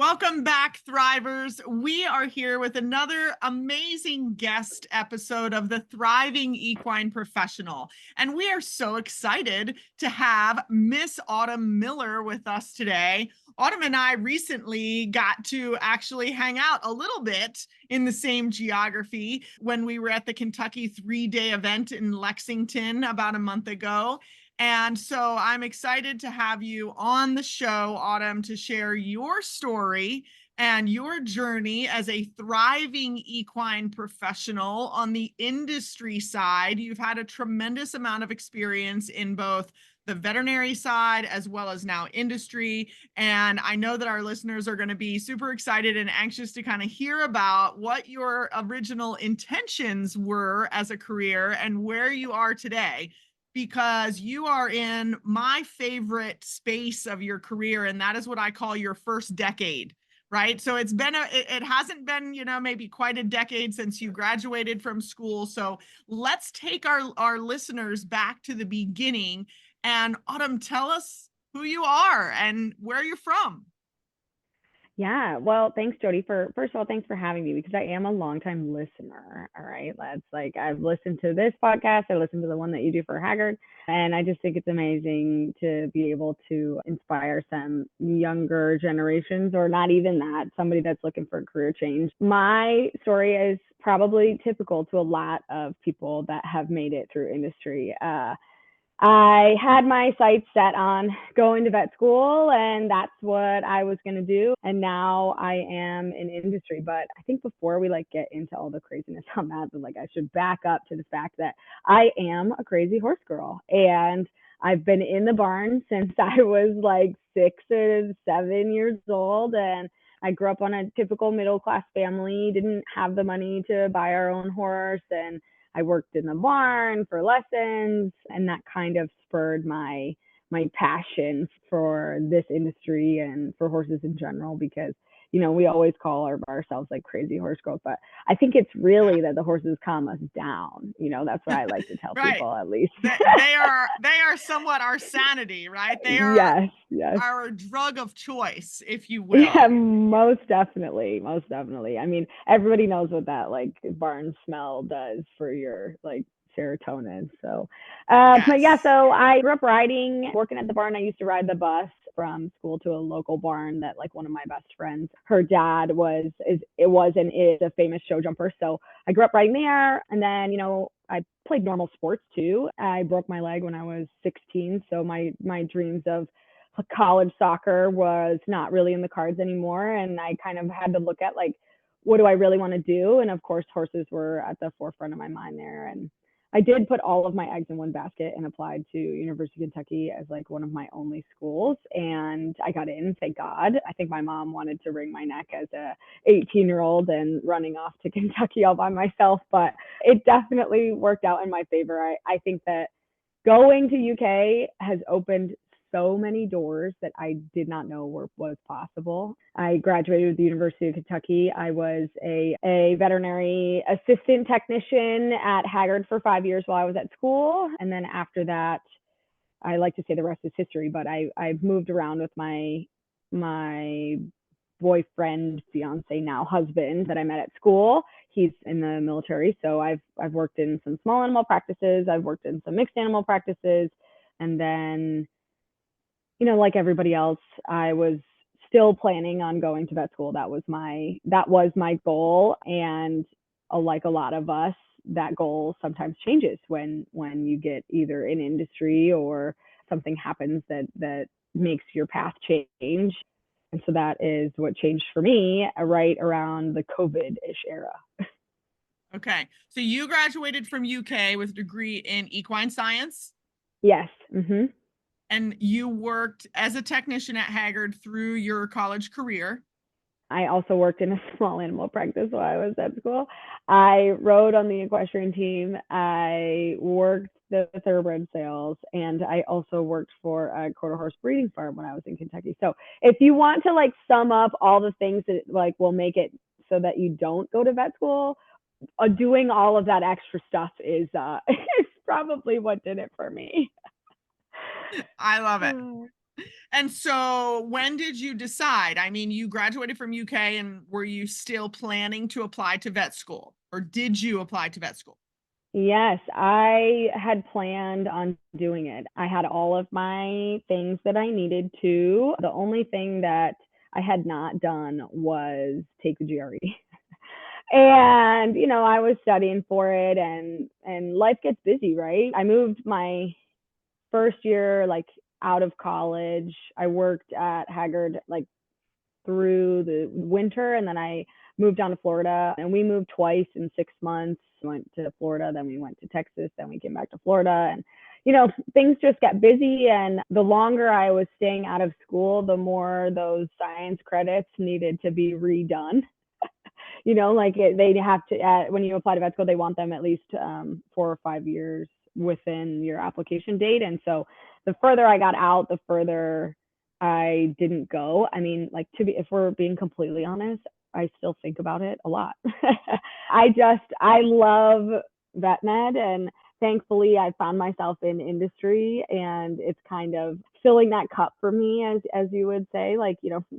Welcome back, Thrivers. We are here with another amazing guest episode of the Thriving Equine Professional. And we are so excited to have Miss Autumn Miller with us today. Autumn and I recently got to actually hang out a little bit in the same geography when we were at the Kentucky 3-day event in Lexington about a month ago. And so I'm excited to have you on the show, Autumn, to share your story and your journey as a thriving equine professional on the industry side. You've had a tremendous amount of experience in both the veterinary side as well as now industry. And I know that our listeners are going to be super excited and anxious to kind of hear about what your original intentions were as a career and where you are today, because you are in my favorite space of your career, and that is what I call your first decade, right? So it hasn't been, maybe quite a decade since you graduated from school. So let's take our listeners back to the beginning. And Autumn, tell us who you are and where you're from. Yeah, well, thanks, Jodi. First of all, thanks for having me because I am a longtime listener. All right, that's like I've listened to this podcast. I listened to the one that you do for Haggard, and I just think it's amazing to be able to inspire some younger generations, or not even that, somebody that's looking for a career change. My story is probably typical to a lot of people that have made it through industry. I had my sights set on going to vet school, and that's what I was going to do. And now I am in industry. But I think before we get into all the craziness on that, but I should back up to the fact that I am a crazy horse girl, and I've been in the barn since I was 6 or 7 years old, and I grew up on a typical middle class family, didn't have the money to buy our own horse, and I worked in the barn for lessons, and that kind of spurred my passion for this industry and for horses in general, because we always call ourselves crazy horse girls, but I think it's really that the horses calm us down. That's what I like to tell Right. people, at least. They are somewhat our sanity, right? They are Yes. our drug of choice, if you Yeah, will. most definitely. Most definitely. I mean, everybody knows what that barn smell does for your serotonin. So, but yeah, Yes. so I grew up riding, working at the barn. I used to ride the bus from school to a local barn that one of my best friends, her dad was and is a famous show jumper. So I grew up riding there, and then I played normal sports too. I broke my leg when I was 16, so my dreams of college soccer was not really in the cards anymore, and I kind of had to look at what do I really want to do. And of course horses were at the forefront of my mind there, and I did put all of my eggs in one basket and applied to University of Kentucky as one of my only schools, and I got in, thank God. I think my mom wanted to wring my neck as a 18-year-old and running off to Kentucky all by myself, but it definitely worked out in my favor. I think that going to UK has opened so many doors that I did not know was possible. I graduated with the University of Kentucky. I was a veterinary assistant technician at Haggard for 5 years while I was at school. And then after that, I like to say the rest is history, but I've moved around with my boyfriend, fiance, now husband, that I met at school. He's in the military. So I've worked in some small animal practices. I've worked in some mixed animal practices. And then, like everybody else, I was still planning on going to vet school. That was my goal. And like a lot of us, that goal sometimes changes when you get either in industry or something happens that makes your path change. And so that is what changed for me right around the COVID-ish era. Okay. So you graduated from UK with a degree in equine science, Yes. Mm-hmm. and you worked as a technician at Haggard through your college career. I also worked in a small animal practice while I was at school. I rode on the equestrian team. I worked the thoroughbred sales, and I also worked for a quarter horse breeding farm when I was in Kentucky. So if you want to sum up all the things that will make it so that you don't go to vet school, doing all of that extra stuff is is probably what did it for me. I love it. And so when did you decide? I mean, you graduated from UK, and were you still planning to apply to vet school, or did you apply to vet school? Yes, I had planned on doing it. I had all of my things that I needed to. The only thing that I had not done was take the GRE. And, I was studying for it, and life gets busy, right? I moved my first year like out of college. I worked at Haggard like through the winter, and then I moved down to Florida, and we moved twice in 6 months. Went to Florida, then we went to Texas, then we came back to Florida, and things just get busy. And the longer I was staying out of school, the more those science credits needed to be redone. They have to, when you apply to vet school, they want them at least 4 or 5 years within your application date. And so the further I got out, the further I didn't go. I mean, if we're being completely honest, I still think about it a lot. I love vet med, and thankfully I found myself in industry, and it's kind of filling that cup for me, as you would say,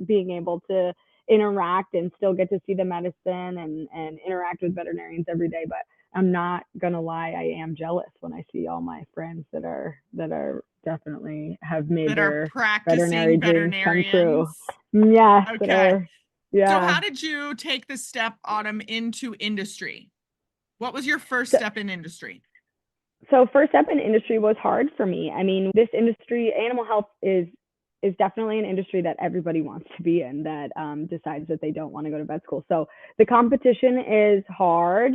being able to interact and still get to see the medicine and interact with veterinarians every day. But I'm not gonna lie, I am jealous when I see all my friends that are definitely have made That are their veterinary practicing dreams come true. veterinarians? Yes, Okay. So yeah. how did you take the step, Autumn, into industry? What was your first So, step in industry? so first step in industry was hard for me. I mean, this industry, animal health, is definitely an industry that everybody wants to be in, that decides that they don't want to go to vet school. So the competition is hard,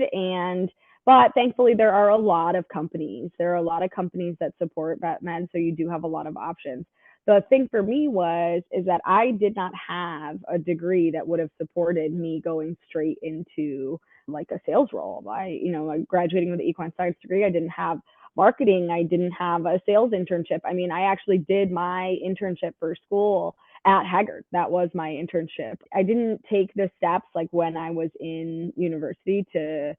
but thankfully there are a lot of companies. There are a lot of companies that support vet med, so you do have a lot of options. The thing for me is that I did not have a degree that would have supported me going straight into like a sales role. Graduating with an equine science degree, I didn't have marketing. I didn't have a sales internship. I mean, I actually did my internship for school at Haggard. That was my internship. I didn't take the steps like when I was in university to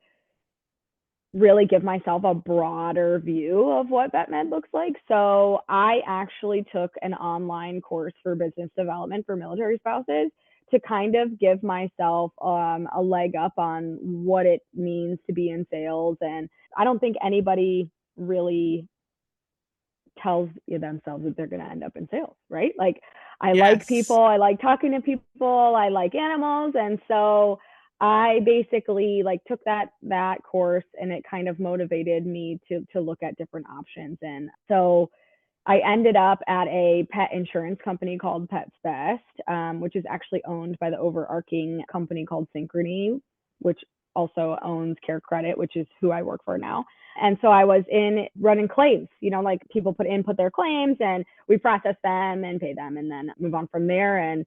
really give myself a broader view of what vet med looks like. So I actually took an online course for business development for military spouses to kind of give myself a leg up on what it means to be in sales. And I don't think anybody really tells themselves that they're going to end up in sales, right? I like people, Yes. I like talking to people, I like animals. And so I basically took that course, and it kind of motivated me to look at different options. And so I ended up at a pet insurance company called Pets Best, which is actually owned by the overarching company called Synchrony, which also owns Care Credit, which is who I work for now. And so I was in running claims, people put their claims, and we process them and pay them and then move on from there. And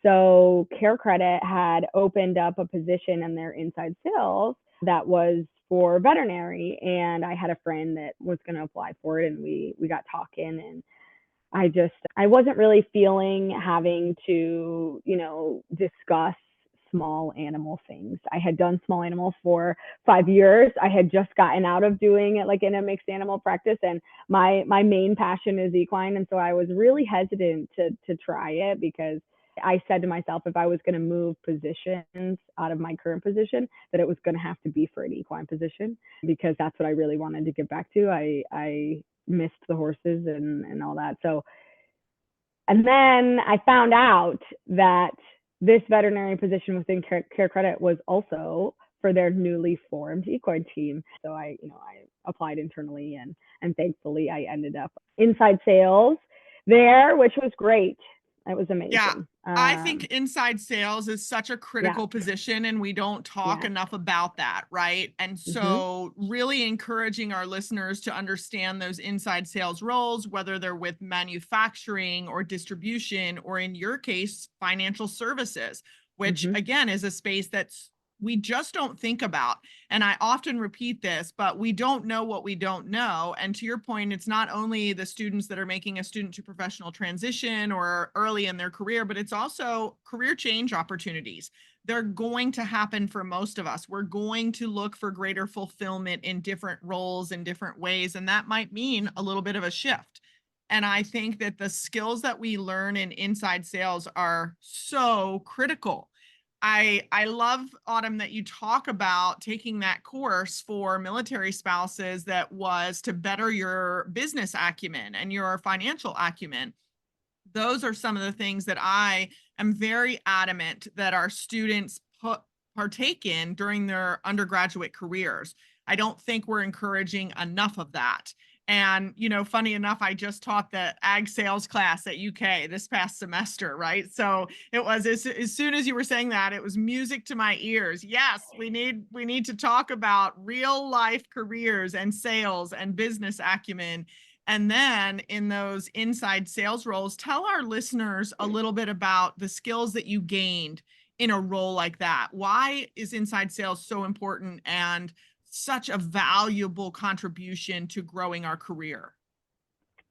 so Care Credit had opened up a position in their inside sales that was for veterinary, and I had a friend that was going to apply for it, and we got talking, and I wasn't really feeling having to discuss small animal things. I had done small animals for 5 years. I had just gotten out of doing it in a mixed animal practice, and my main passion is equine, and so I was really hesitant to try it, because I said to myself, if I was going to move positions out of my current position, that it was going to have to be for an equine position, because that's what I really wanted to give back to. I missed the horses and all that. So, and then I found out that this veterinary position within Care Credit was also for their newly formed equine team. So I applied internally, and thankfully I ended up inside sales there, which was great. It was amazing. Yeah. I think inside sales is such a Yeah. critical position, and we don't talk Yeah. enough about that, right? And so really encouraging our listeners to understand those inside sales roles, whether they're with manufacturing or distribution, or in your case, financial services, which again is a space that's we just don't think about. And I often repeat this, but we don't know what we don't know. And to your point, it's not only the students that are making a student to professional transition or early in their career, but it's also career change opportunities. They're going to happen for most of us. We're going to look for greater fulfillment in different roles in different ways. And that might mean a little bit of a shift. And I think that the skills that we learn in inside sales are so critical. I love, Autumn, that you talk about taking that course for military spouses that was to better your business acumen and your financial acumen. Those are some of the things that I am very adamant that our students partake in during their undergraduate careers. I don't think we're encouraging enough of that. And, funny enough, I just taught the ag sales class at UK this past semester, right? So it was as soon as you were saying that, it was music to my ears. Yes, we need to talk about real life careers and sales and business acumen. And then in those inside sales roles, tell our listeners a little bit about the skills that you gained in a role like that. Why is inside sales so important and such a valuable contribution to growing our career?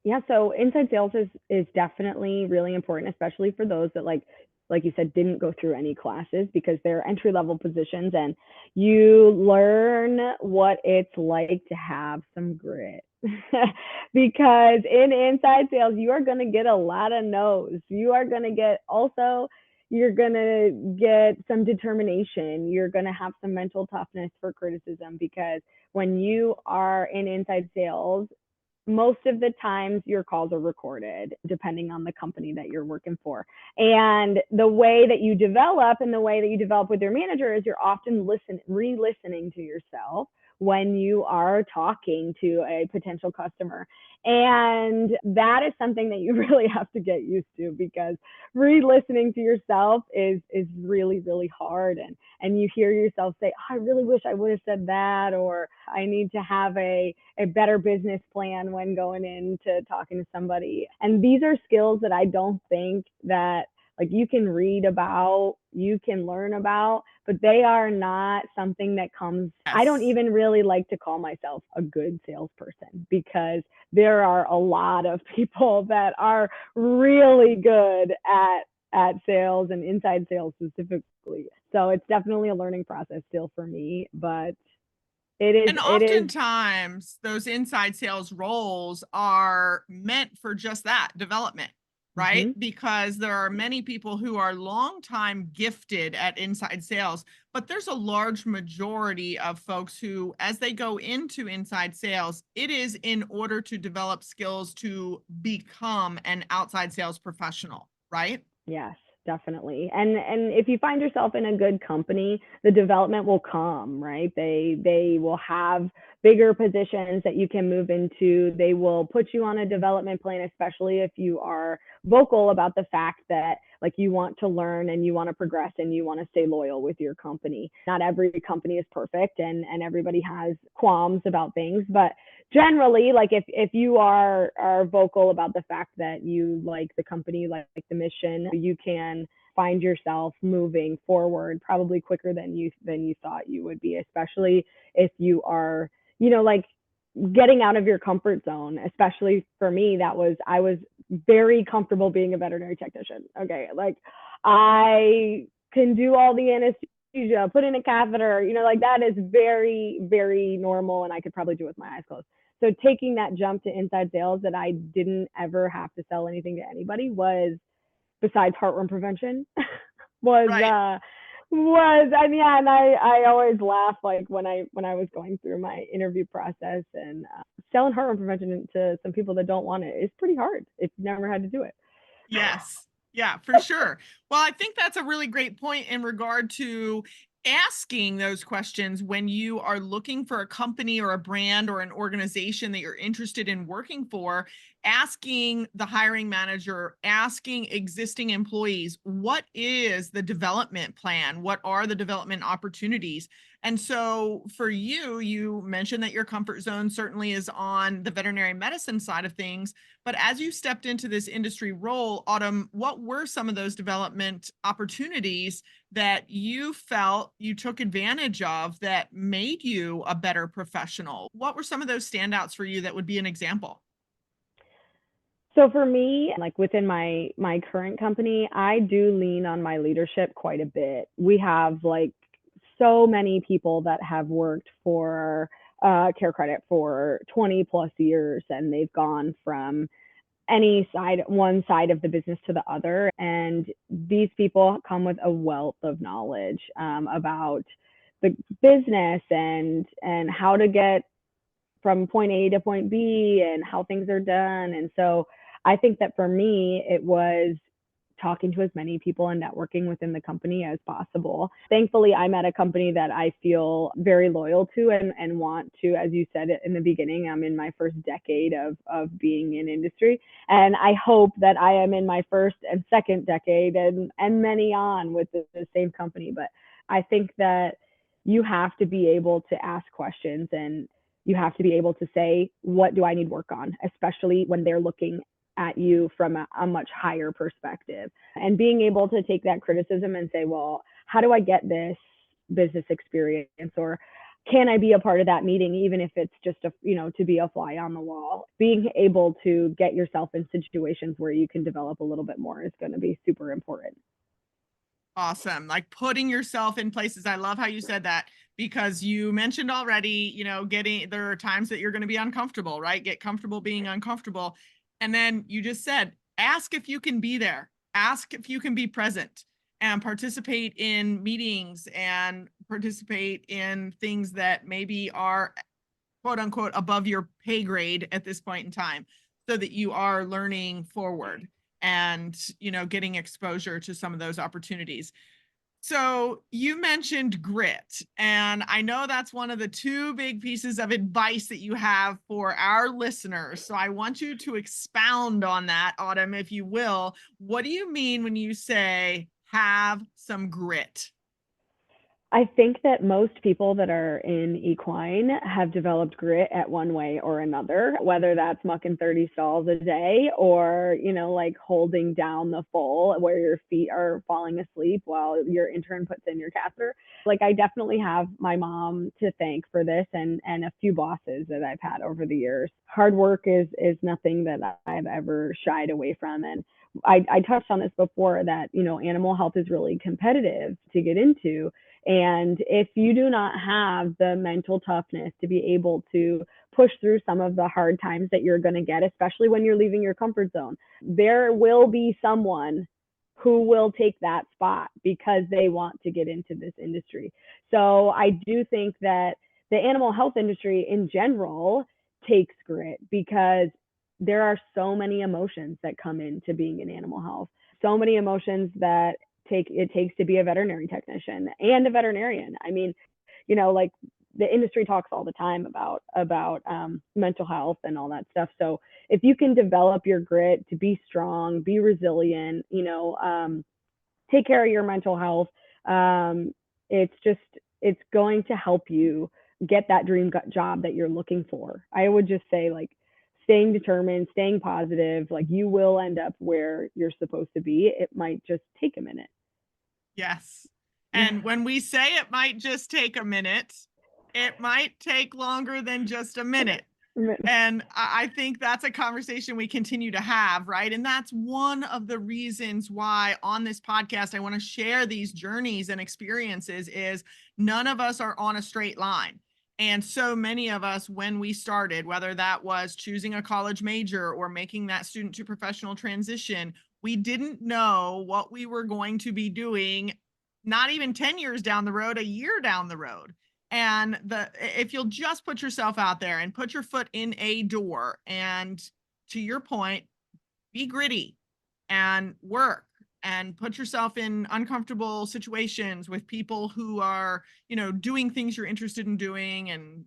Yeah, so inside sales is definitely really important, especially for those that like you said, didn't go through any classes, because they're entry level positions, and you learn what it's like to have some grit. Because in inside sales, you are going to get a lot of no's. You're going to get some determination. You're going to have some mental toughness for criticism, because when you are in inside sales, most of the times your calls are recorded, depending on the company that you're working for. And the way that you develop with your manager is you're often re-listening to yourself when you are talking to a potential customer. And that is something that you really have to get used to, because re-listening to yourself is really, really hard. And you hear yourself say, oh, I really wish I would have said that, or I need to have a better business plan when going into talking to somebody. And these are skills that I don't think that you can read about, you can learn about, but they are not something that comes. Yes. I don't even really like to call myself a good salesperson, because there are a lot of people that are really good at sales and inside sales specifically. So it's definitely a learning process still for me, but and oftentimes those inside sales roles are meant for just that development, right? Mm-hmm. Because there are many people who are long time gifted at inside sales, but there's a large majority of folks who, as they go into inside sales, it is in order to develop skills to become an outside sales professional, right? Yes, definitely. And if you find yourself in a good company, the development will come, right? They will have bigger positions that you can move into. They will put you on a development plan, especially if you are vocal about the fact that you want to learn and you want to progress and you want to stay loyal with your company. Not every company is perfect, and everybody has qualms about things, but generally, if you are vocal about the fact that you like the company, you like the mission, you can find yourself moving forward probably quicker than you thought you would be, especially if you are, getting out of your comfort zone. Especially for me, I was very comfortable being a veterinary technician. Okay, I can do all the anesthesia, put in a catheter, that is very, very normal, and I could probably do it with my eyes closed. So taking that jump to inside sales that I didn't ever have to sell anything to anybody was, besides heartworm prevention, was Right. and I always laugh when I was going through my interview process, and selling heartworm prevention to some people that don't want it is pretty hard if you've never had to do it. Yes. Yeah, for sure. Well, I think that's a really great point in regard to asking those questions when you are looking for a company or a brand or an organization that you're interested in working for. Asking the hiring manager, asking existing employees, what is the development plan? What are the development opportunities? And so for you, you mentioned that your comfort zone certainly is on the veterinary medicine side of things. But as you stepped into this industry role, Autumn, what were some of those development opportunities that you felt you took advantage of that made you a better professional? What were some of those standouts for you that would be an example? So for me, within my current company, I do lean on my leadership quite a bit. We have so many people that have worked for Care Credit for 20 plus years, and they've gone from any side, one side of the business to the other. And these people come with a wealth of knowledge about the business and how to get from point A to point B and how things are done. And so I think that for me, it was talking to as many people and networking within the company as possible. Thankfully, I'm at a company that I feel very loyal to and want to, as you said in the beginning, I'm in my first decade of being in industry. And I hope that I am in my first and second decade and many on with the same company. But I think that you have to be able to ask questions and you have to be able to say, what do I need work on, especially when they're looking at you from a much higher perspective, and being able to take that criticism and say, well, how do I get this business experience, or can I be a part of that meeting, even if it's just to be a fly on the wall. Being able to get yourself in situations where you can develop a little bit more is going to be super important. Awesome. Like putting yourself in places. I love how you said that, because you mentioned already, there are times that you're going to be uncomfortable, right? Get comfortable being uncomfortable. And then you just said, ask if you can be there, ask if you can be present and participate in meetings and participate in things that maybe are quote unquote above your pay grade at this point in time, so that you are learning forward and, getting exposure to some of those opportunities. So you mentioned grit, and I know that's one of the two big pieces of advice that you have for our listeners. So I want you to expound on that, Autumn, if you will. What do you mean when you say have some grit? I think that most people that are in equine have developed grit at one way or another, whether that's mucking 30 stalls a day or, like holding down the foal where your feet are falling asleep while your intern puts in your catheter. Like, I definitely have my mom to thank for this and a few bosses that I've had over the years. Hard work is nothing that I've ever shied away from. And I touched on this before that, animal health is really competitive to get into. And if you do not have the mental toughness to be able to push through some of the hard times that you're going to get, especially when you're leaving your comfort zone, there will be someone who will take that spot because they want to get into this industry. So I do think that the animal health industry in general takes grit, because there are so many emotions that come into being in animal health, so many emotions that it takes to be a veterinary technician and a veterinarian. I mean, like the industry talks all the time about mental health and all that stuff. So if you can develop your grit to be strong, be resilient, take care of your mental health, it's going to help you get that dream job that you're looking for. I would just say, like, staying determined, staying positive, like you will end up where you're supposed to be. It might just take a minute. Yes. And when we say it might just take a minute, it might take longer than just a minute. And I think that's a conversation we continue to have, right? And that's one of the reasons why on this podcast, I want to share these journeys and experiences. Is none of us are on a straight line. And so many of us, when we started, whether that was choosing a college major or making that student to professional transition, we didn't know what we were going to be doing, not even 10 years down the road, a year down the road. And if you'll just put yourself out there and put your foot in a door, and to your point, be gritty and work and put yourself in uncomfortable situations with people who are, doing things you're interested in doing and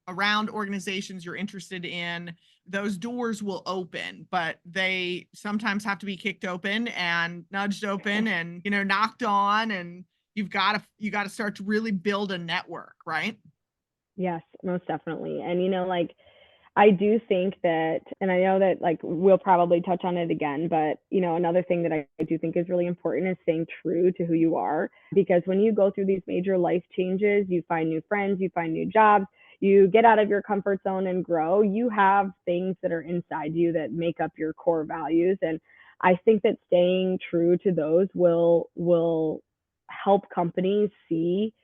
around organizations you're interested in, those doors will open, but they sometimes have to be kicked open and nudged open and, knocked on, and you've got to start to really build a network, right? Yes, most definitely. And, like, I do think that, and I know that, like, we'll probably touch on it again, but, another thing that I do think is really important is staying true to who you are. Because when you go through these major life changes, you find new friends, you find new jobs, you get out of your comfort zone and grow, you have things that are inside you that make up your core values. And I think that staying true to those will help companies see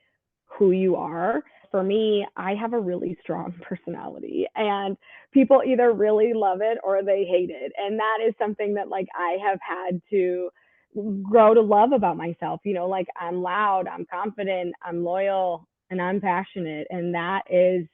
who you are. For me, I have a really strong personality, and people either really love it or they hate it. And that is something that like I have had to grow to love about myself. Like I'm loud, I'm confident, I'm loyal, and I'm passionate. And that is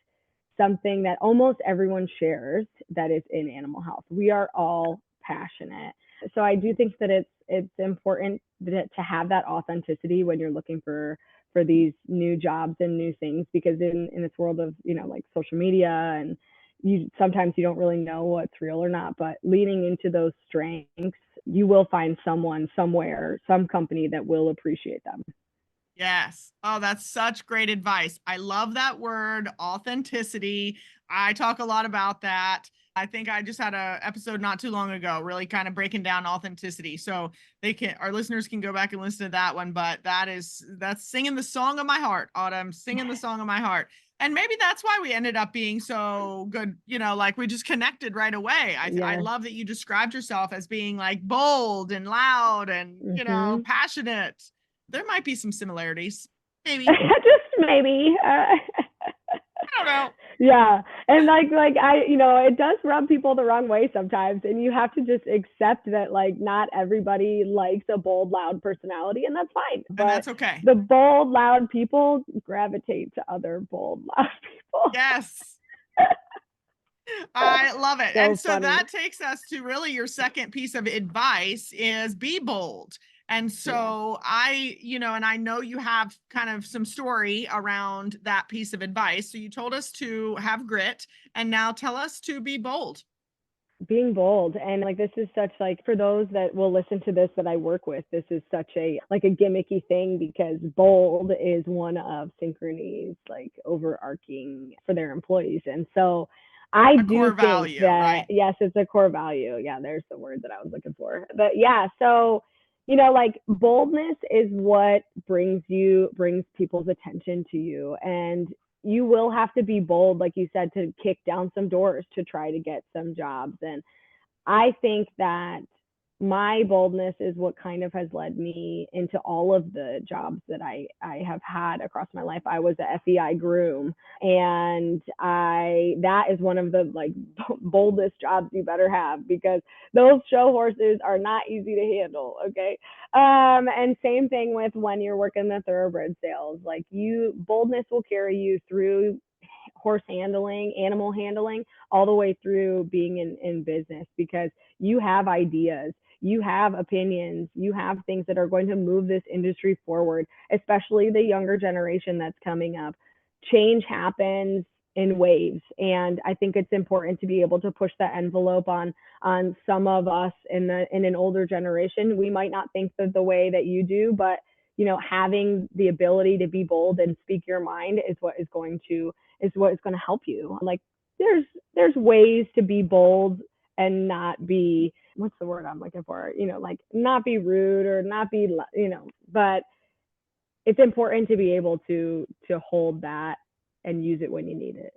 something that almost everyone shares that is in animal health. We are all passionate. So I do think that it's important to have that authenticity when you're looking for these new jobs and new things, because in this world of, like social media, and sometimes you don't really know what's real or not, but leaning into those strengths, you will find someone somewhere, some company that will appreciate them. Yes. Oh, that's such great advice. I love that word, authenticity. I talk a lot about that. I think I just had a episode not too long ago, really kind of breaking down authenticity. So our listeners can go back and listen to that one, but that's singing the song of my heart, Autumn, singing the song of my heart. And maybe that's why we ended up being so good, like we just connected right away. I love that you described yourself as being like bold and loud and, passionate. There might be some similarities, maybe. Just maybe. I don't know. Yeah. And like it does rub people the wrong way sometimes. And you have to just accept that like not everybody likes a bold, loud personality, and that's fine. But and that's okay. The bold, loud people gravitate to other bold, loud people. Yes. I love it. So funny. That takes us to really your second piece of advice is be bold. And so I know you have kind of some story around that piece of advice. So you told us to have grit, and now tell us to be bold. Being bold. And like, this is such like, for those that will listen to this that I work with, this is such a gimmicky thing, because bold is one of Synchrony's like overarching for their employees. And so I do think value, that, right? Yes, it's a core value. Yeah, there's the word that I was looking for. But yeah, so like boldness is what brings people's attention to you. And you will have to be bold, like you said, to kick down some doors to try to get some jobs. And I think that my boldness is what kind of has led me into all of the jobs that I have had across my life. I was a FEI groom, and that is one of the like boldest jobs you better have, because those show horses are not easy to handle. Okay. And same thing with when you're working the thoroughbred sales, like boldness will carry you through horse handling, animal handling, all the way through being in business, because you have ideas, you have opinions, you have things that are going to move this industry forward, especially the younger generation that's coming up. Change happens in waves, and I think it's important to be able to push that envelope on some of us in an older generation. We might not think the way that you do, but having the ability to be bold and speak your mind is what is going to help you. Like there's ways to be bold and not be, what's the word I'm looking for? Like not be rude or not be, but it's important to be able to hold that and use it when you need it.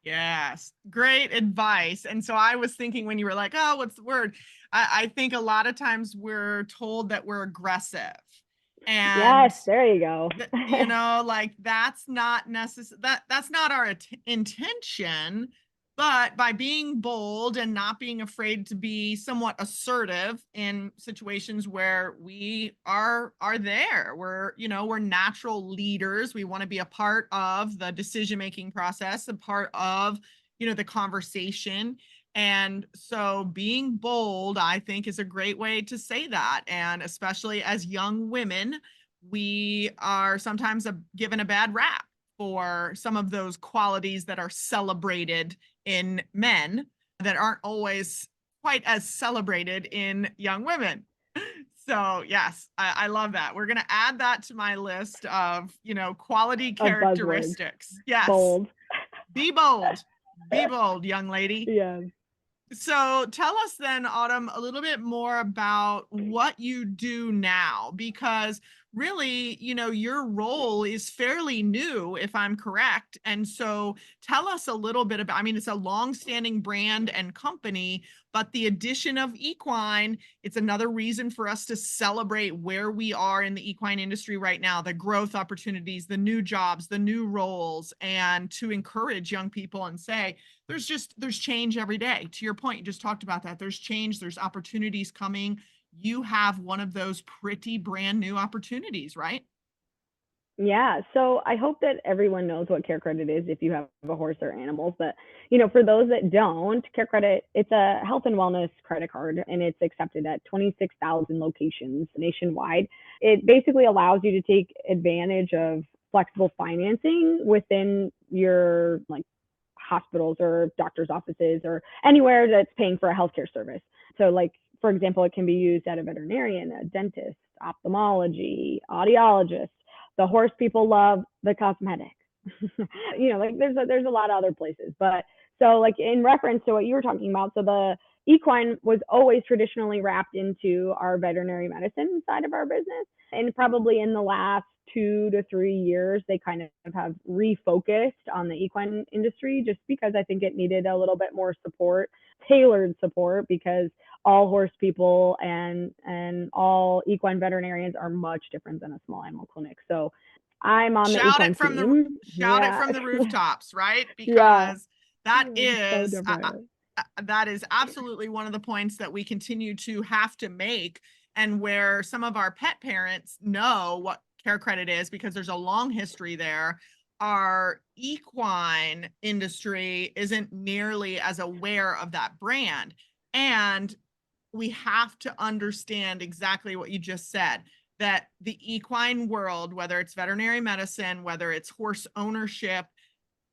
Yes. Great advice. And so I was thinking when you were like, oh, what's the word? I think a lot of times we're told that we're aggressive. And yes, there you go. Like that's not that's not our intention, but by being bold and not being afraid to be somewhat assertive in situations where we are there, we're natural leaders. We want to be a part of the decision-making process, a part of, the conversation. And so being bold, I think, is a great way to say that. And especially as young women, we are sometimes given a bad rap for some of those qualities that are celebrated in men that aren't always quite as celebrated in young women. So yes, I love that. We're going to add that to my list of, quality characteristics. Yes. Bold. Be bold. Be bold, young lady. Yeah. So tell us then, Autumn, a little bit more about what you do now, because really, your role is fairly new, if I'm correct. And so tell us a little bit about, I mean, it's a long-standing brand and company, but the addition of equine, it's another reason for us to celebrate where we are in the equine industry right now, the growth opportunities, the new jobs, the new roles, and to encourage young people and say, there's change every day. To your point, you just talked about that. There's change, there's opportunities coming. You have one of those pretty brand new opportunities, right? Yeah, so I hope that everyone knows what Care Credit is if you have a horse or animals. But for those that don't, Care Credit, it's a health and wellness credit card, and it's accepted at 26,000 locations nationwide. It basically allows you to take advantage of flexible financing within your like hospitals or doctor's offices or anywhere that's paying for a healthcare service. So like, for example, it can be used at a veterinarian, a dentist, ophthalmology, audiologist. The horse people love the cosmetic. Like there's a lot of other places. But so like in reference to what you were talking about, so the equine was always traditionally wrapped into our veterinary medicine side of our business. And probably in the last 2 to 3 years, they kind of have refocused on the equine industry just because I think it needed a little bit more support, tailored support, because all horse people and all equine veterinarians are much different than a small animal clinic. So I'm on the equine team. Shout it Yeah. from the rooftops, right? Yeah. Because that So is different. that is absolutely one of the points that we continue to have to make, and where some of our pet parents know what Care Credit is because there's a long history there. Our equine industry isn't nearly as aware of that brand. And we have to understand exactly what you just said, that the equine world, whether it's veterinary medicine, whether it's horse ownership,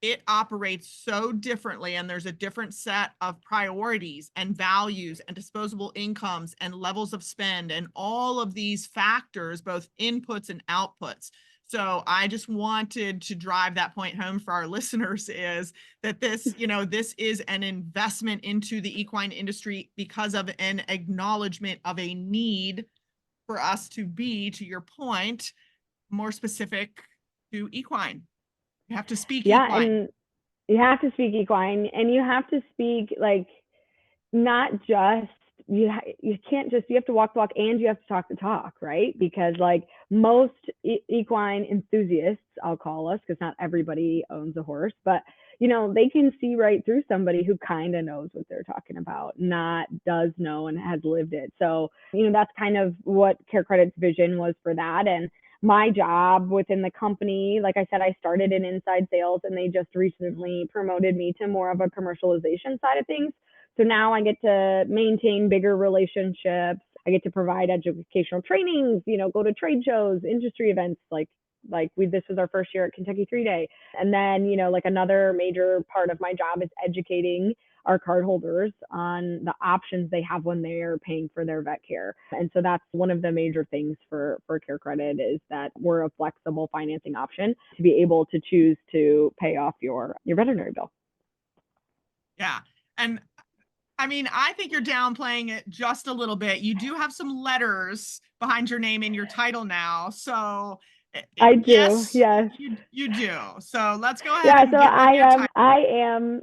it operates so differently, and there's a different set of priorities and values and disposable incomes and levels of spend and all of these factors, both inputs and outputs. So I just wanted to drive that point home for our listeners, is that this is an investment into the equine industry because of an acknowledgement of a need for us to be, to your point, more specific to equine. You have to speak Yeah, equine. and you have to speak equine, and you have to speak like not just you can't just, you have to walk the walk and you have to talk the talk, right? Because like most equine enthusiasts, I'll call us, because not everybody owns a horse, but they can see right through somebody who kind of knows what they're talking about, not does know and has lived it. So that's kind of what Care Credit's vision was for that. And my job within the company, like I said, I started in inside sales, and they just recently promoted me to more of a commercialization side of things. So now I get to maintain bigger relationships. I get to provide educational trainings, go to trade shows, industry events, this was our first year at Kentucky 3-Day. And then, like another major part of my job is educating our cardholders on the options they have when they're paying for their vet care. And so that's one of the major things for Care Credit, is that we're a flexible financing option to be able to choose to pay off your veterinary bill. Yeah. And I mean, I think you're downplaying it just a little bit. You do have some letters behind your name in your title now. So I do, yes, yes. you do. So let's go ahead Yeah, and so give them your title. I am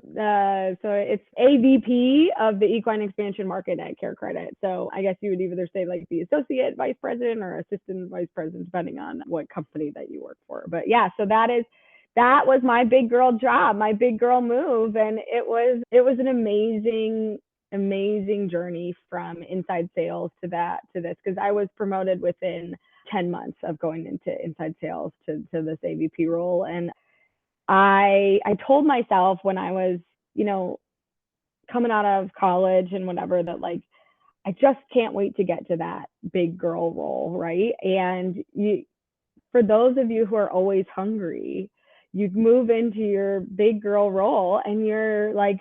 so it's AVP of the equine expansion market at Care Credit. So I guess you would either say like the associate vice president or assistant vice president, depending on what company that you work for. But yeah, so that was my big girl job, my big girl move, and it was an amazing journey from inside sales to this, because I was promoted within 10 months of going into inside sales to this AVP role. And I told myself when I was, coming out of college and whatever, that like, I just can't wait to get to that big girl role, right? And for those of you who are always hungry, you move into your big girl role and you're like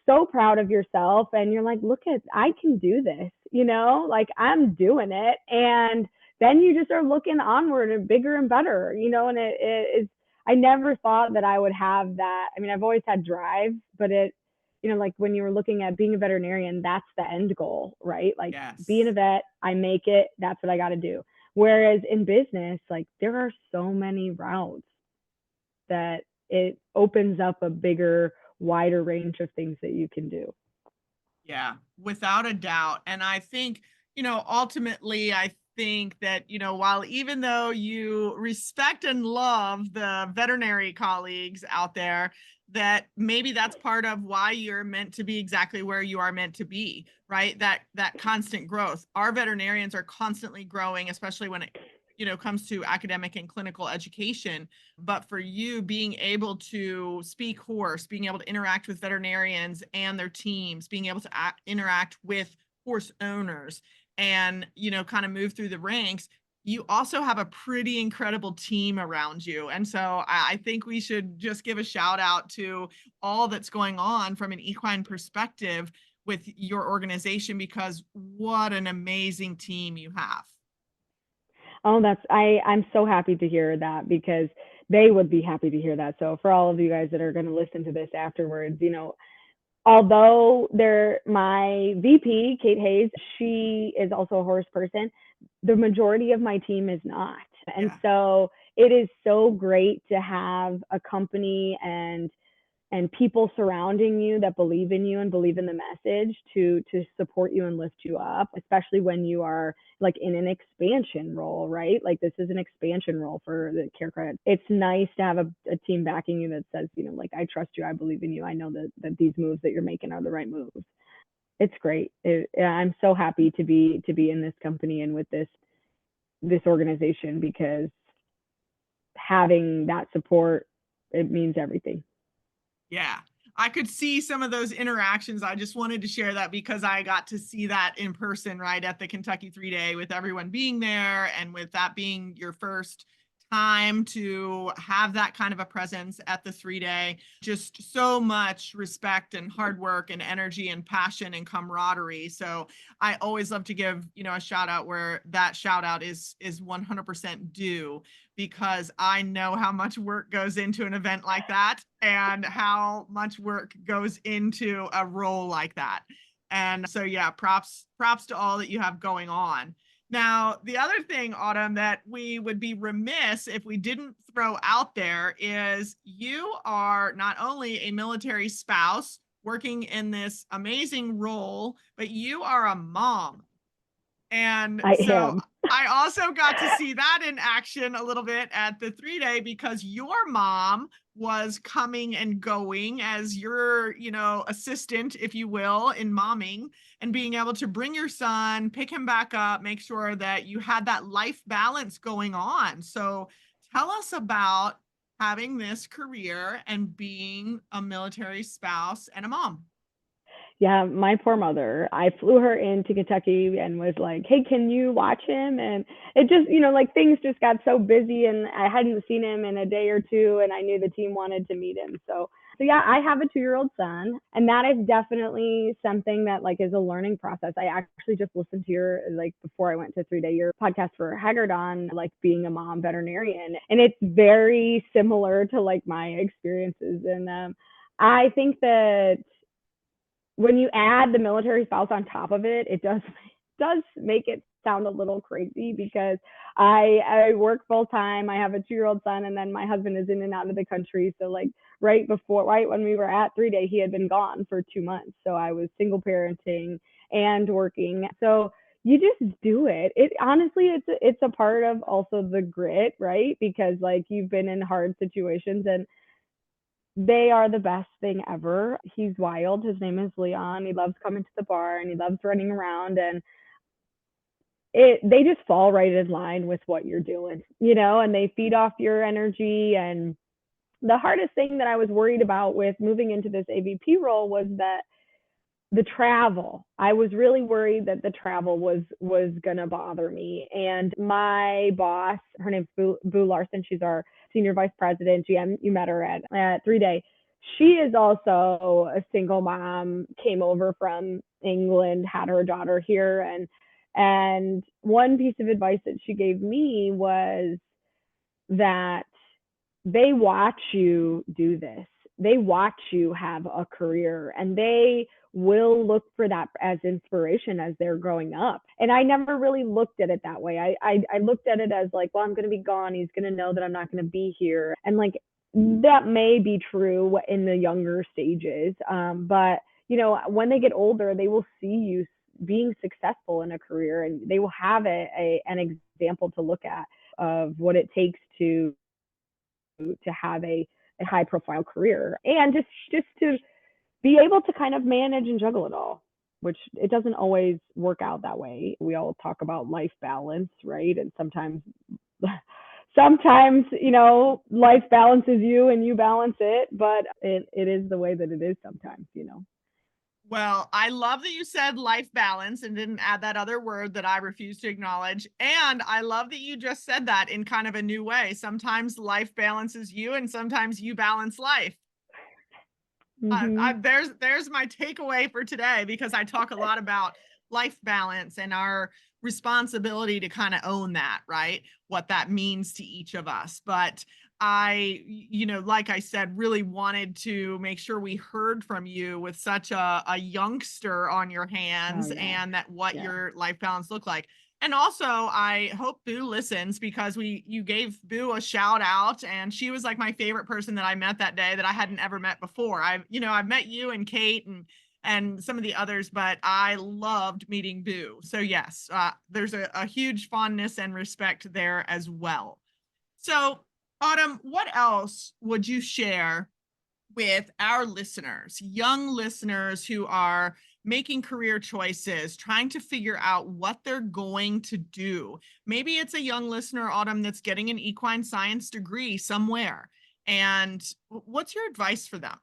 so proud of yourself, and you're like, look I can do this, like I'm doing it. And then you just are looking onward and bigger and better, and it is, I never thought that I would have that. I mean, I've always had drive, but like when you were looking at being a veterinarian, that's the end goal, right? Like Yes. being a vet, I make it, that's what I got to do. Whereas in business, like there are so many routes that it opens up a bigger, wider range of things that you can do. Yeah, without a doubt. And I think, ultimately, I think that, while even though you respect and love the veterinary colleagues out there, that maybe that's part of why you're meant to be exactly where you are meant to be, right? That constant growth. Our veterinarians are constantly growing, especially when it, comes to academic and clinical education. But for you being able to speak horse, being able to interact with veterinarians and their teams, being able to interact with horse owners and, kind of move through the ranks, you also have a pretty incredible team around you. And so I think we should just give a shout out to all that's going on from an equine perspective with your organization, because what an amazing team you have. Oh, I'm so happy to hear that, because they would be happy to hear that. So for all of you guys that are going to listen to this afterwards, although my VP, Kate Hayes, she is also a horse person, the majority of my team is not. And Yeah. so it is so great to have a company and people surrounding you that believe in you and believe in the message to support you and lift you up, especially when you are like in an expansion role, right? Like this is an expansion role for the Care Credit. It's nice to have a team backing you that says, like, I trust you, I believe in you, I know that these moves that you're making are the right moves. It's great. I'm so happy to be in this company and with this organization, because having that support, it means everything. Yeah. I could see some of those interactions. I just wanted to share that because I got to see that in person, right, at the Kentucky 3-Day, with everyone being there and with that being your first time to have that kind of a presence at the 3-Day. Just so much respect and hard work and energy and passion and camaraderie. So I always love to give, a shout out where that shout out is 100% due, because I know how much work goes into an event like that and how much work goes into a role like that. And so, yeah, props to all that you have going on. Now, the other thing, Autumn, that we would be remiss if we didn't throw out there is you are not only a military spouse working in this amazing role, but you are a mom. And I so am. I also got to see that in action a little bit at the 3-Day, because your mom was coming and going as your, assistant, if you will, in momming, and being able to bring your son, pick him back up, make sure that you had that life balance going on. So tell us about having this career and being a military spouse and a mom. Yeah, my poor mother. I flew her into Kentucky and was like, "Hey, can you watch him?" And it just, like things just got so busy, and I hadn't seen him in a day or two, and I knew the team wanted to meet him. So yeah, I have a 2-year-old son, and that is definitely something that like is a learning process. I actually just listened to your, like, before I went to 3-Day, your podcast for Haggard on like being a mom veterinarian, and it's very similar to like my experiences. And I think that when you add the military spouse on top of it, it does make it sound a little crazy, because I work full time. I have a 2-year-old son, and then my husband is in and out of the country. So like right when we were at 3-Day, he had been gone for 2 months. So I was single parenting and working. So you just do it. It honestly, it's a part of also the grit, right? Because like you've been in hard situations, and they are the best thing ever. He's wild. His name is Leon. He loves coming to the bar and he loves running around, and they just fall right in line with what you're doing, and they feed off your energy. And the hardest thing that I was worried about with moving into this AVP role was that the travel. I was really worried that the travel was going to bother me. And my boss, her name's Boo Larson, she's our senior vice president, GM. You met her at 3-Day. She is also a single mom, came over from England, had her daughter here. And one piece of advice that she gave me was that they watch you do this. They watch you have a career, and they will look for that as inspiration as they're growing up. And I never really looked at it that way. I looked at it as like, well, I'm going to be gone. He's going to know that I'm not going to be here. And like, that may be true in the younger stages. But, you know, when they get older, they will see you being successful in a career, and they will have an example to look at of what it takes to have a high profile career, and just to be able to kind of manage and juggle it all, which it doesn't always work out that way. We all talk about life balance, right? And sometimes you know, life balances you and you balance it, but it is the way that it is sometimes, you know. Well, I love that you said life balance and didn't add that other word that I refuse to acknowledge. And I love that you just said that in kind of a new way. Sometimes life balances you and sometimes you balance life. Mm-hmm. There's my takeaway for today, because I talk a lot about life balance and our responsibility to kind of own that, right? What that means to each of us. But I, you know, like I said, really wanted to make sure we heard from you with such a youngster on your hands, Oh, yeah. and that what Yeah. your life balance looked like. And also, I hope Boo listens, because you gave Boo a shout out, and she was like my favorite person that I met that day that I hadn't ever met before. I've met you and Kate and some of the others, but I loved meeting Boo. So yes, there's a huge fondness and respect there as well. So Autumn, what else would you share with our listeners, young listeners who are making career choices, trying to figure out what they're going to do? Maybe it's a young listener, Autumn, that's getting an equine science degree somewhere. And what's your advice for them?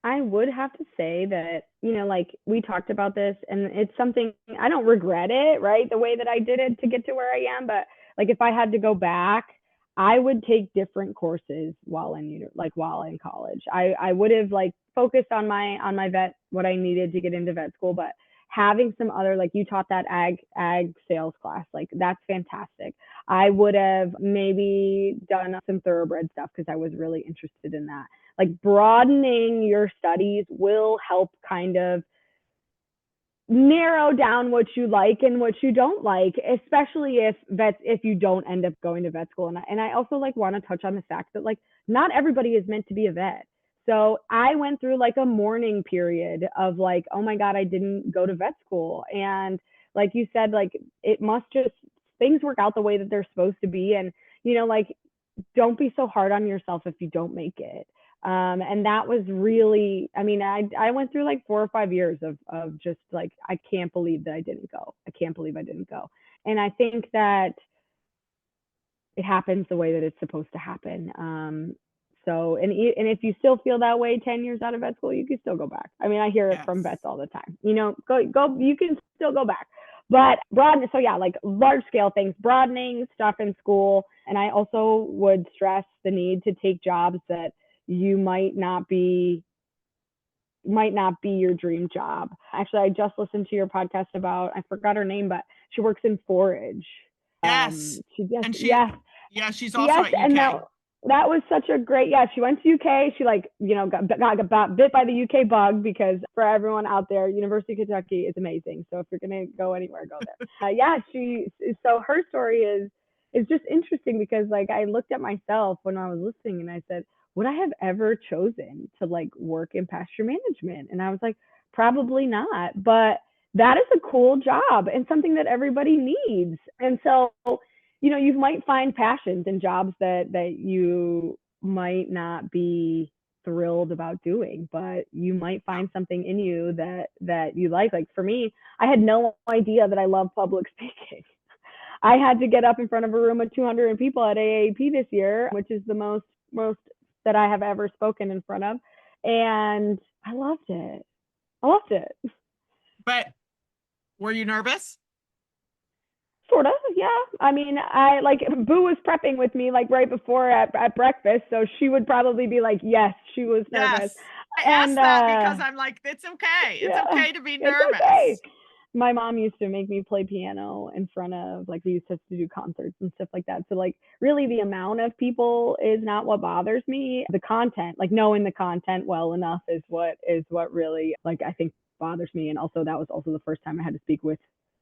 I would have to say that, you know, like we talked about this, and it's something I don't regret it, right? The way that I did it to get to where I am. But like, if I had to go back, I would take different courses while in college. I would have like focused on my vet, what I needed to get into vet school, but having some other, like you taught that ag sales class, like that's fantastic. I would have maybe done some thoroughbred stuff because I was really interested in that. Like, broadening your studies will help kind of narrow down what you like and what you don't like, especially if you don't end up going to vet school. And I also like want to touch on the fact that like not everybody is meant to be a vet. So I went through like a mourning period of like, oh my God, I didn't go to vet school. And like you said, like it must just, things work out the way that they're supposed to be. And, you know, like, don't be so hard on yourself if you don't make it. And that was really, I mean, I went through like 4 or 5 years of just like, I can't believe that I didn't go. I can't believe I didn't go. And I think that it happens the way that it's supposed to happen. So, and if you still feel that way 10 years out of vet school, you can still go back. I mean, I hear it from vets all the time, you know, go, you can still go back, but broaden. So yeah, like large scale things, broadening stuff in school. And I also would stress the need to take jobs that you might not be your dream job. Actually, I just listened to your podcast about, I forgot her name, but she works in forage. Yes. Yeah, she's also Yes, at UK. and that was such a great, yeah, she went to UK. She like, you know, got bit by the UK bug, because for everyone out there, University of Kentucky is amazing. So if you're going to go anywhere, go there. Yeah, so her story is just interesting, because like I looked at myself when I was listening and I said, would I have ever chosen to like work in pasture management? And I was like, probably not, but that is a cool job and something that everybody needs. And so, you know, you might find passions in jobs that you might not be thrilled about doing, but you might find something in you that you like. Like for me, I had no idea that I love public speaking. I had to get up in front of a room of 200 people at AAP this year, which is the most that I have ever spoken in front of. And I loved it. But were you nervous? Sort of, yeah. I mean, I like, Boo was prepping with me like right before at breakfast, so she would probably be like, yes, she was nervous. Yes. I asked that because I'm like, it's okay. It's okay to be nervous. Okay. My mom used to make me play piano in front of, like, we used to do concerts and stuff like that. So like really the amount of people is not what bothers me. The content, like knowing the content well enough is what really, like, I think bothers me. And also that was also the first time I had to speak with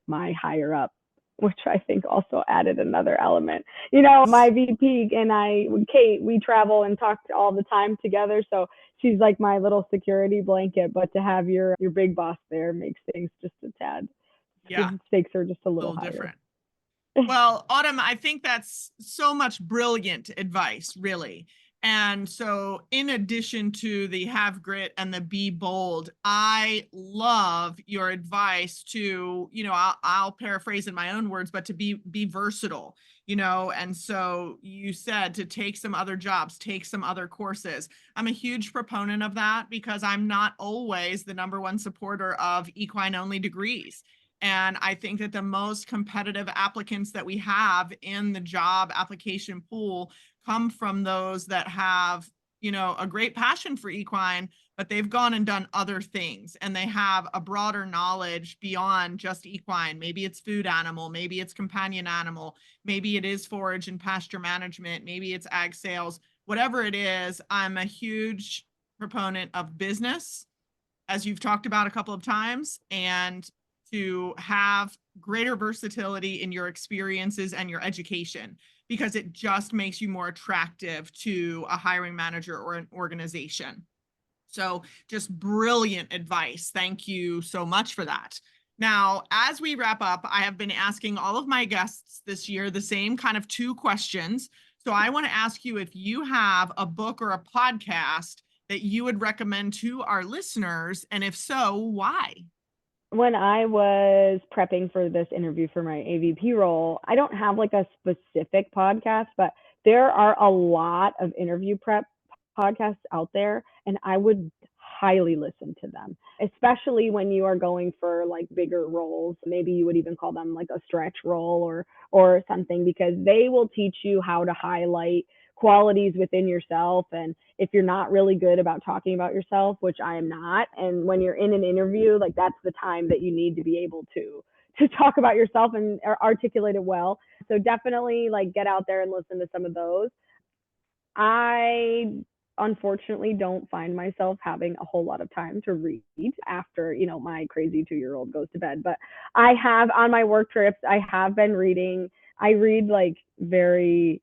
my higher up, which I think also added another element. My VP and I, Kate, we travel and talk all the time together. So she's like my little security blanket, but to have your big boss there makes things just a tad, Yeah, stakes are just a a little little higher. different. Well, Autumn, I think that's so much brilliant advice, really. And so, in addition to the have grit and the be bold, I love your advice to, I'll paraphrase in my own words, but to be versatile, And so you said to take some other jobs, take some other courses. I'm a huge proponent of that because I'm not always the number one supporter of equine only degrees. And I think that the most competitive applicants that we have in the job application pool come from those that have, a great passion for equine, but they've gone and done other things and they have a broader knowledge beyond just equine. Maybe it's food animal, maybe it's companion animal, maybe it is forage and pasture management, maybe it's ag sales, whatever it is. I'm a huge proponent of business, as you've talked about a couple of times, and to have greater versatility in your experiences and your education, because it just makes you more attractive to a hiring manager or an organization. So just brilliant advice. Thank you so much for that. Now, as we wrap up, I have been asking all of my guests this year the same kind of two questions. So I want to ask you if you have a book or a podcast that you would recommend to our listeners, and if so, why? When I was prepping for this interview for my AVP role, I don't have like a specific podcast, but there are a lot of interview prep podcasts out there, and I would highly listen to them, especially when you are going for like bigger roles. Maybe you would even call them like a stretch role or something, because they will teach you how to highlight qualities within yourself. And if you're not really good about talking about yourself, which I am not, and when you're in an interview, like that's the time that you need to be able to talk about yourself and articulate it well. So definitely like get out there and listen to some of those. I unfortunately don't find myself having a whole lot of time to read after, my crazy 2-year-old goes to bed. But I have, on my work trips, I have been reading. I read like very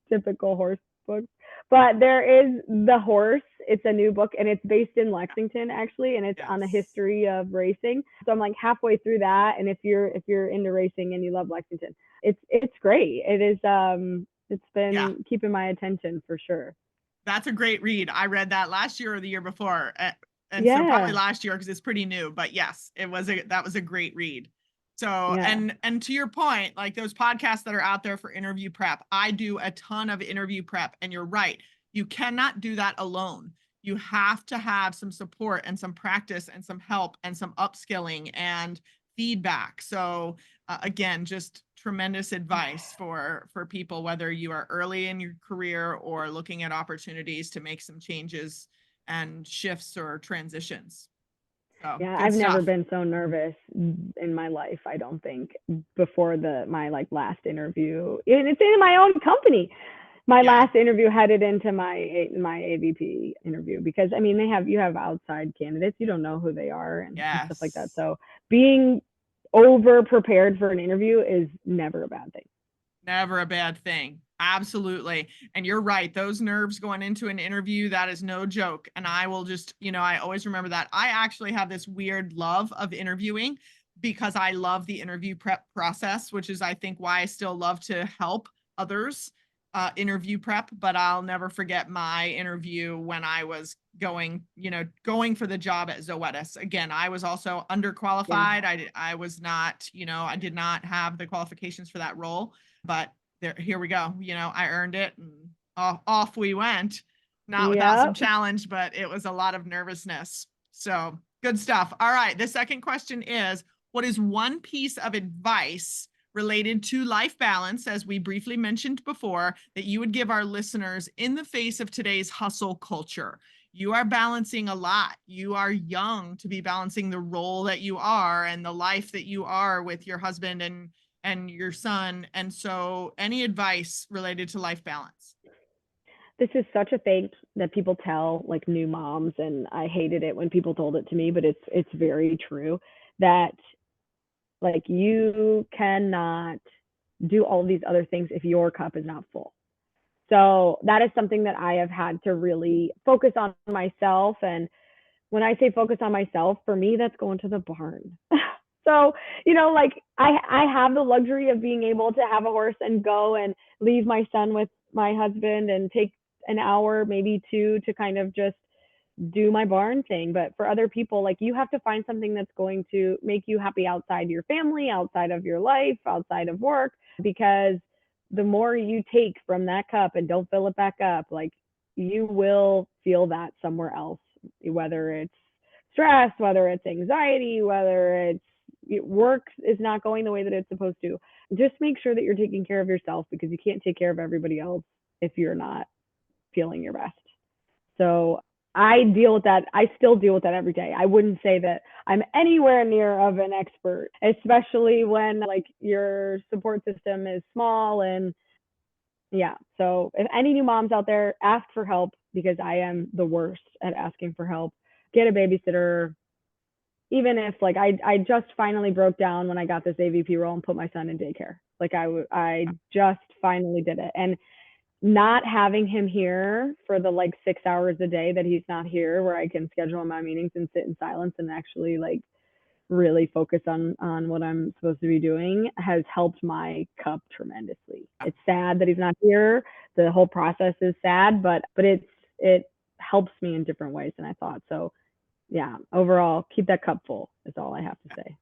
typical horse books, but there is The Horse. It's a new book and it's based in Lexington actually, and it's on the history of racing. So I'm like halfway through that, and if you're into racing and you love Lexington, it's great. It is it's been keeping my attention for sure. That's a great read. I read that last year or the year before. And so probably last year because it's pretty new, but yes, that was a great read. So, and to your point, like those podcasts that are out there for interview prep, I do a ton of interview prep, and you're right. You cannot do that alone. You have to have some support and some practice and some help and some upskilling and feedback. So again, just tremendous advice for people, whether you are early in your career or looking at opportunities to make some changes and shifts or transitions. So, I've never been so nervous in my life, I don't think, before my like last interview. And it's in my own company. My last interview headed into my AVP interview, because I mean you have outside candidates, you don't know who they are and stuff like that. So being over prepared for an interview is never a bad thing. Never a bad thing. Absolutely. And you're right. Those nerves going into an interview, that is no joke. And I will just, I always remember that. I actually have this weird love of interviewing because I love the interview prep process, which is, I think, why I still love to help others interview prep. But I'll never forget my interview when I was going for the job at Zoetis. Again, I was also underqualified. I was not, I did not have the qualifications for that role. But here we go. I earned it, and off we went. Not without some challenge, but it was a lot of nervousness. So good stuff. All right. The second question is, what is one piece of advice related to life balance, as we briefly mentioned before, that you would give our listeners in the face of today's hustle culture? you are balancing a lot. You are young to be balancing the role that you are and the life that you are with your husband and your son. And so any advice related to life balance? This is such a thing that people tell like new moms, and I hated it when people told it to me, but it's very true that like you cannot do all these other things if your cup is not full. So that is something that I have had to really focus on myself. And when I say focus on myself, for me, that's going to the barn. So, like I have the luxury of being able to have a horse and go and leave my son with my husband and take an hour, maybe two, to kind of just do my barn thing. But for other people, like you have to find something that's going to make you happy outside your family, outside of your life, outside of work, because the more you take from that cup and don't fill it back up, like you will feel that somewhere else, whether it's stress, whether it's anxiety, whether it's work is not going the way that it's supposed to. Just make sure that you're taking care of yourself, because you can't take care of everybody else if you're not feeling your best. So I deal with that. I still deal with that every day. I wouldn't say that I'm anywhere near of an expert, especially when like your support system is small. And yeah, so if any new moms out there, ask for help, because I am the worst at asking for help. Get a babysitter. Even if like I just finally broke down when I got this AVP role and put my son in daycare. Like I just finally did it. And not having him here for the like 6 hours a day that he's not here, where I can schedule my meetings and sit in silence and actually like really focus on what I'm supposed to be doing, has helped my cup tremendously. It's sad that he's not here. The whole process is sad, but it helps me in different ways than I thought. So yeah, overall, keep that cup full is all I have to say.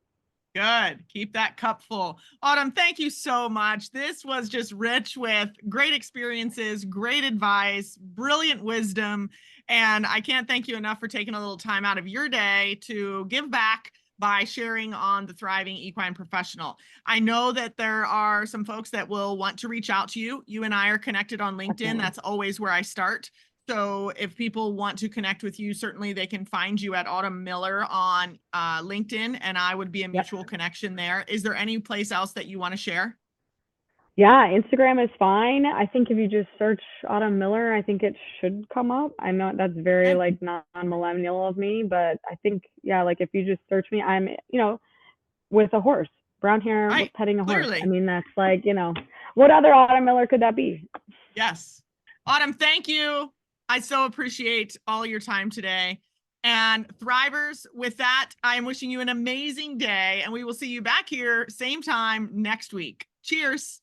Good. Keep that cup full. Autumn, thank you so much. This was just rich with great experiences, great advice, brilliant wisdom. And I can't thank you enough for taking a little time out of your day to give back by sharing on the Thriving Equine Professional. I know that there are some folks that will want to reach out to you. You and I are connected on LinkedIn. Definitely. That's always where I start. So if people want to connect with you, certainly they can find you at Autumn Miller on LinkedIn, and I would be a mutual connection there. Is there any place else that you want to share? Yeah, Instagram is fine. I think if you just search Autumn Miller, I think it should come up. I know that's very like non-millennial of me, but I think, yeah, like if you just search me, I'm, with a horse, brown hair, Right. petting a horse. Clearly. I mean, that's like, what other Autumn Miller could that be? Yes. Autumn, thank you. I so appreciate all your time today. And Thrivers, with that, I am wishing you an amazing day, and we will see you back here same time next week. Cheers.